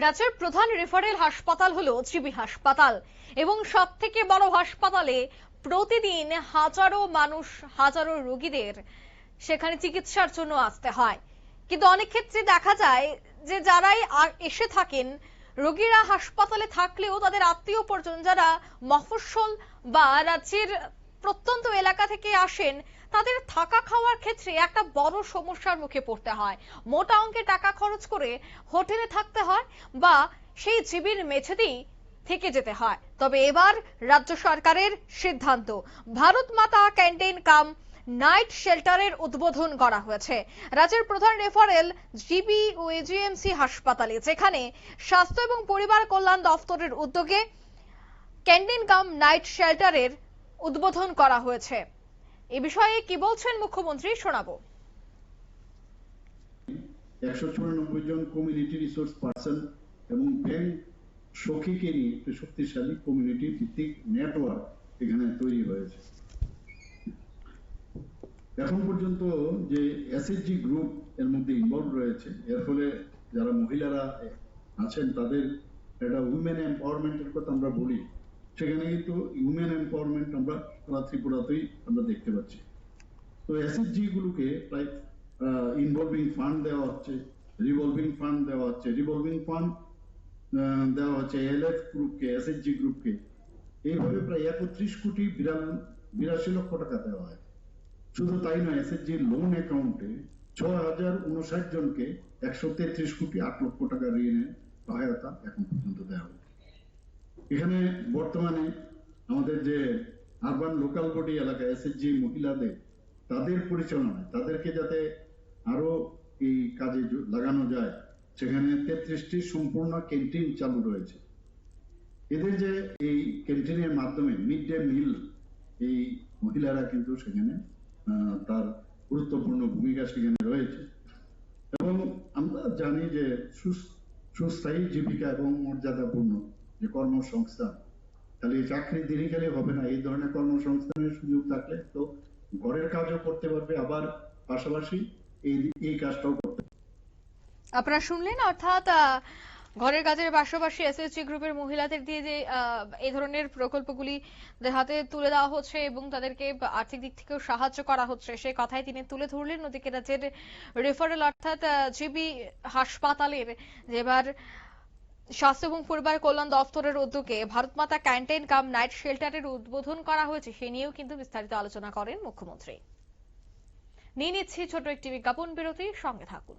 রাজ্যের প্রধান রেফারেল হাসপাতাল হলো জিবি হাসপাতাল এবং সবথেকে বড় হাসপাতালে প্রতিদিন হাজারো মানুষ, হাজারো রোগীদের সেখানে চিকিৎসার জন্য আসতে হয়। কিন্তু অনেক ক্ষেত্রে দেখা যায় যে যারাই এসে থাকেন, রোগীরা হাসপাতালে থাকলেও তাদের আত্মীয় পরিজন যারা মফস্বল বা রাজ্যের প্রত্যন্ত এলাকা থেকে আসেন, তাদের থাকা খাওয়ার ক্ষেত্রে একটা বড় সমস্যার মুখে পড়তে হয়। মোটা অঙ্কের টাকা খরচ করে হোটেলে থাকতে হয় বা সেই জিবির মেঝেতেই থেকে যেতে হয়। তবে এবার রাজ্য সরকারের সিদ্ধান্ত, ভারত মাতা ক্যান্টিন কাম নাইট শেল্টারের উদ্বোধন করা হয়েছে রাজ্যের প্রধান রেফারেল জিবি ও এজিএমসি হাসপাতালে, যেখানে স্বাস্থ্য এবং পরিবার কল্যাণ দপ্তরের উদ্যোগে ক্যান্টিন কাম নাইট শেল্টারের উদ্বোধন করা হয়েছে। এই বিষয়ে কি বলছেন মুখ্যমন্ত্রী, শোনাবো। 194 জন কমিউনিটি রিসোর্স পার্সন এবং ব্যাংক সখীকে নিয়ে একটি শক্তিশালী কমিউনিটি ভিত্তিক নেটওয়ার্ক এখানে তৈরি হয়েছে। এখন পর্যন্ত যে এসএসজি গ্রুপ এর মধ্যে ইনভলভ রয়েছে, এর ফলে যারা মহিলারা আছেন তাদের একটা উইমেন এম্পাওয়ারমেন্টের কথা আমরা বলি, সেখানে কিন্তু উইমেন এম্পাওয়ারমেন্ট আমরা ত্রিপুরাতেই আমরা দেখতে পাচ্ছি। তো এসএসজি গুলোকে প্রায় ইনভলভিং ফান্ড দেওয়া হচ্ছে, রিভলভিং ফান্ড দেওয়া হচ্ছে, রিভলভিং ফান্ড দেওয়া হচ্ছে এলএফ গ্রুপকে, এসএসজি গ্রুপকে। এইভাবে প্রায় 31 কোটি 82 লক্ষ টাকা দেওয়া হয়। শুধু তাই নয়, এসএসজি লোন অ্যাকাউন্টে 6059 জনকে 133 কোটি 8 লক্ষ টাকা ঋণের সহায়তা এখন পর্যন্ত দেওয়া হয়। এখানে বর্তমানে আমাদের যে আরবান লোকাল বডি এলাকা এসএসজি মহিলাদের, তাদের পরিচালনায় তাদেরকে যাতে আরো এই কাজে লাগানো যায়, সেখানে 33টি সম্পূর্ণ ক্যান্টিন চালু রয়েছে। এদের যে এই ক্যান্টিনের মাধ্যমে মিড ডে মিল, এই মহিলারা কিন্তু সেখানে তার গুরুত্বপূর্ণ ভূমিকা সেখানে রয়েছে। এবং আমরা জানি যে সুস্থায়ী জীবিকা এবং মর্যাদাপূর্ণ যে কর্মসংস্থান, তাহলে চাকরি দিনই গেলে হবে না। এই ধরনের কর্মসংস্থানের সুযোগ থাকলে তো ঘরের কাজও করতে পারবে, আবার পাশাপাশি এই কাজটাও করতে পারবে। আপনারা শুনলেন, অর্থাৎ ঘরের কাজের পাশাপাশি এসএসজি গ্রুপের মহিলাদের দিয়ে যে এই ধরনের প্রকল্পগুলি হাতে তুলে দেওয়া হচ্ছে এবং তাদেরকে আর্থিক দিক থেকেও সাহায্য করা হচ্ছে, সেই কথাই তিনি তুলে ধরলেন। ওদিকে রাজ্যের রেফারেল অর্থাৎ জিবি হাসপাতালের এবার স্বাস্থ্য এবং পরিবার কল্যাণ দপ্তরের উদ্যোগে ভারত মাতা ক্যান্টিন কাম নাইট শেল্টারের উদ্বোধন করা হয়েছে, সে নিয়েও কিন্তু বিস্তারিত আলোচনা করেন মুখ্যমন্ত্রী। নিয়ে নিচ্ছি ছোট একটি বিজ্ঞাপন বিরতি, সঙ্গে থাকুন।